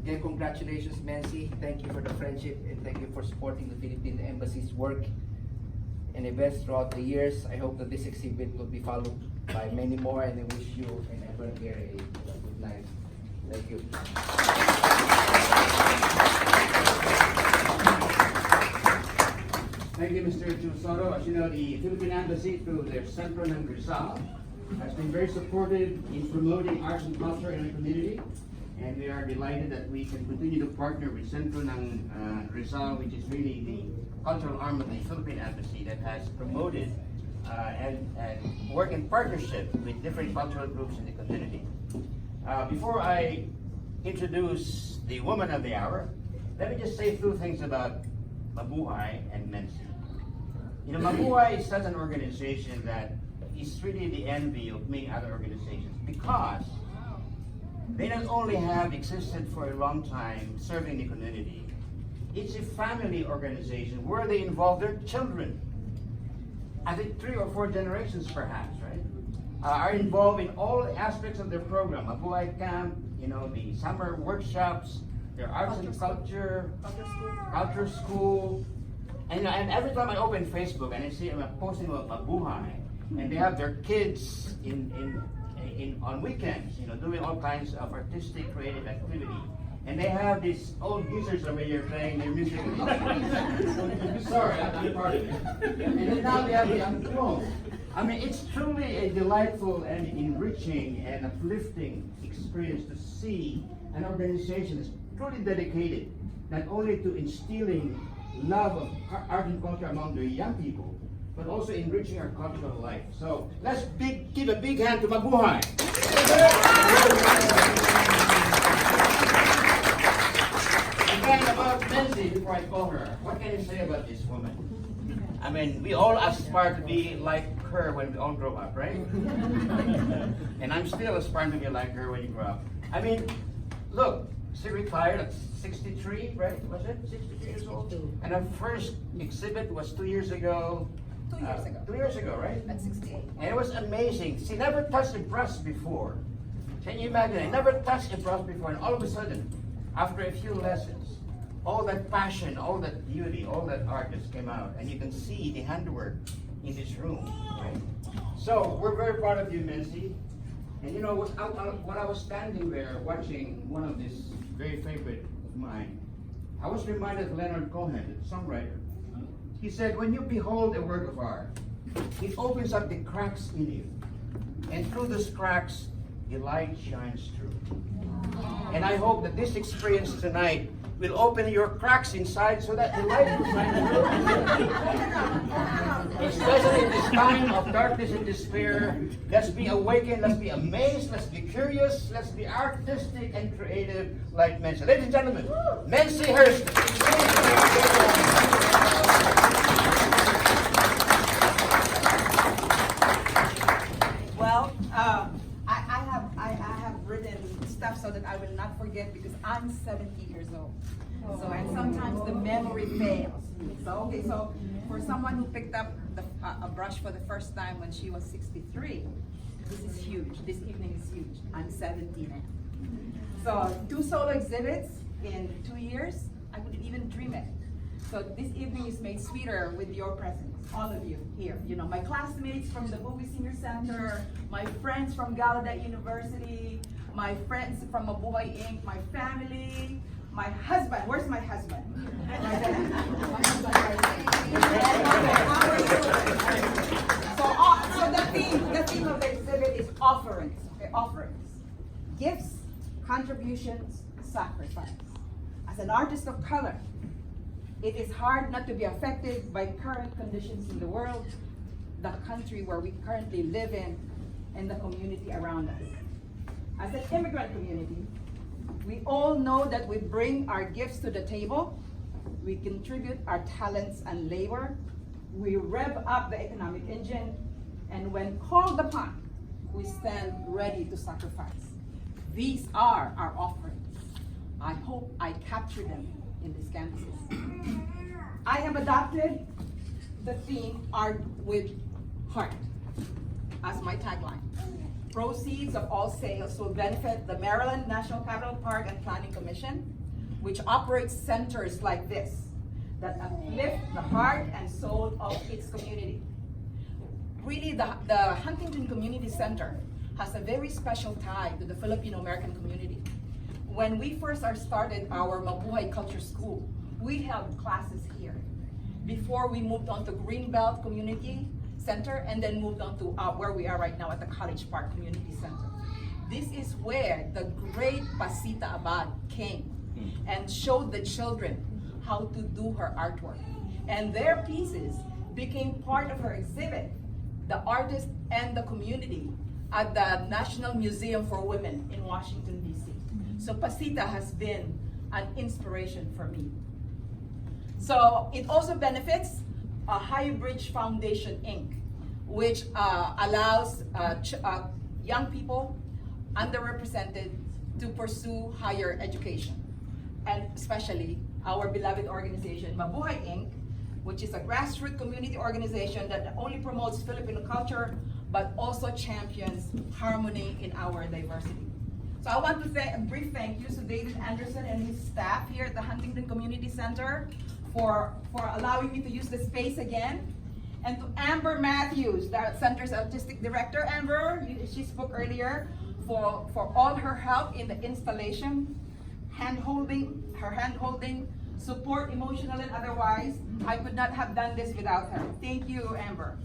Again, congratulations, Mency. Thank you for the friendship and thank you for supporting the Philippine Embassy's work and events throughout the years. I hope that this exhibit will be followed by many more, and I wish you and everyone here a good night. Thank you. Thank you, Mr. Chusoro. As you know, the Philippine Embassy, through their Centro ng Rizal, has been very supportive in promoting arts and culture in our community. And we are delighted that we can continue to partner with Centro ng Rizal, which is really the cultural arm of the Philippine Embassy that has promoted and work in partnership with different cultural groups in the community. Before I introduce the woman of the hour, let me just say a few things about Mabuhay and Mency. You know, Mabuhay is such an organization that is really the envy of many other organizations because they not only have existed for a long time serving the community, it's a family organization where they involve their children. I think 3 or 4 generations perhaps, right? Are involved in all aspects of their program. Mabuhay Camp, you know, the summer workshops, their arts and culture school. And every time I open Facebook and I see them posting about Mabuhay, and they have their kids on weekends, you know, doing all kinds of artistic, creative activity. And they have these old geezers over here playing their music. Sorry, I'm part of it. And then now they have the young. I mean, it's truly a delightful and enriching and uplifting experience to see an organization that's truly dedicated not only to instilling love of art and culture among the young people, but also enriching our cultural life. So let's give a big hand to Mabuhay. Again, about Mency, before I call her, what can you say about this woman? I mean, we all aspire to be like her when we all grow up, right? And I'm still aspiring to be like her when you grow up. I mean, look, she retired at 63, right? Was it 63 years old? And her first exhibit was 2 years ago. 2 years ago. 2 years ago, right? At 68. And it was amazing. She never touched a brush before. Can you imagine? I never touched a brush before, and all of a sudden, after a few lessons, all that passion, all that beauty, all that art just came out, and you can see the handwork in this room. Right? So we're very proud of you, Mency. And you know, when I was standing there watching one of these very favorite of mine, I was reminded of Leonard Cohen, the songwriter. He said, when you behold a work of art, it opens up the cracks in you. And through those cracks, the light shines through. And I hope that this experience tonight will open your cracks inside so that the light will shine through. Especially in this time of darkness and despair, let's be awakened, let's be amazed, let's be curious, let's be artistic and creative like Mency. Ladies and gentlemen, Mency Hurst. Well, I have written stuff so that I will not forget because I'm 70 years old. So and sometimes the memory fails. So for someone who picked up a brush for the first time when she was 63, this is huge. This evening is huge. I'm 70 now. So 2 solo exhibits in 2 years. I wouldn't even dream it. So this evening is made sweeter with your presence, all of you here. You know, my classmates from the Bowie Senior Center, my friends from Gallaudet University, my friends from Mabuhay Inc., my family, my husband. Where's my husband? My husband right there. So the theme of the exhibit is offerings. Okay, offerings. Gifts, contributions, sacrifice. As an artist of color, it is hard not to be affected by current conditions in the world, the country where we currently live in, and the community around us. As an immigrant community, we all know that we bring our gifts to the table, we contribute our talents and labor, we rev up the economic engine, and when called upon, we stand ready to sacrifice. These are our offerings. I hope I capture them in these campuses. I have adopted the theme Art with Heart as my tagline. Proceeds of all sales will benefit the Maryland National Capital Park and Planning Commission, which operates centers like this that uplift the heart and soul of its community. Really, the Huntington Community Center has a very special tie to the Filipino American community. When we first started our Mabuhay Culture School, we held classes here before we moved on to Greenbelt Community Center and then moved on to where we are right now at the College Park Community Center. This is where the great Pasita Abad came and showed the children how to do her artwork. And their pieces became part of her exhibit, The Artist and the Community, at the National Museum for Women in Washington, D.C. So Pasita has been an inspiration for me. So it also benefits Highbridge Foundation, Inc., which allows young people, underrepresented, to pursue higher education. And especially our beloved organization, Mabuhay, Inc., which is a grassroots community organization that not only promotes Filipino culture, but also champions harmony in our diversity. So I want to say a brief thank you to David Anderson and his staff here at the Huntington Community Center for allowing me to use the space again. And to Amber Matthews, the Center's Artistic Director. Amber, she spoke earlier, for all her help in the installation, her hand-holding, support, emotional and otherwise. I could not have done this without her. Thank you, Amber.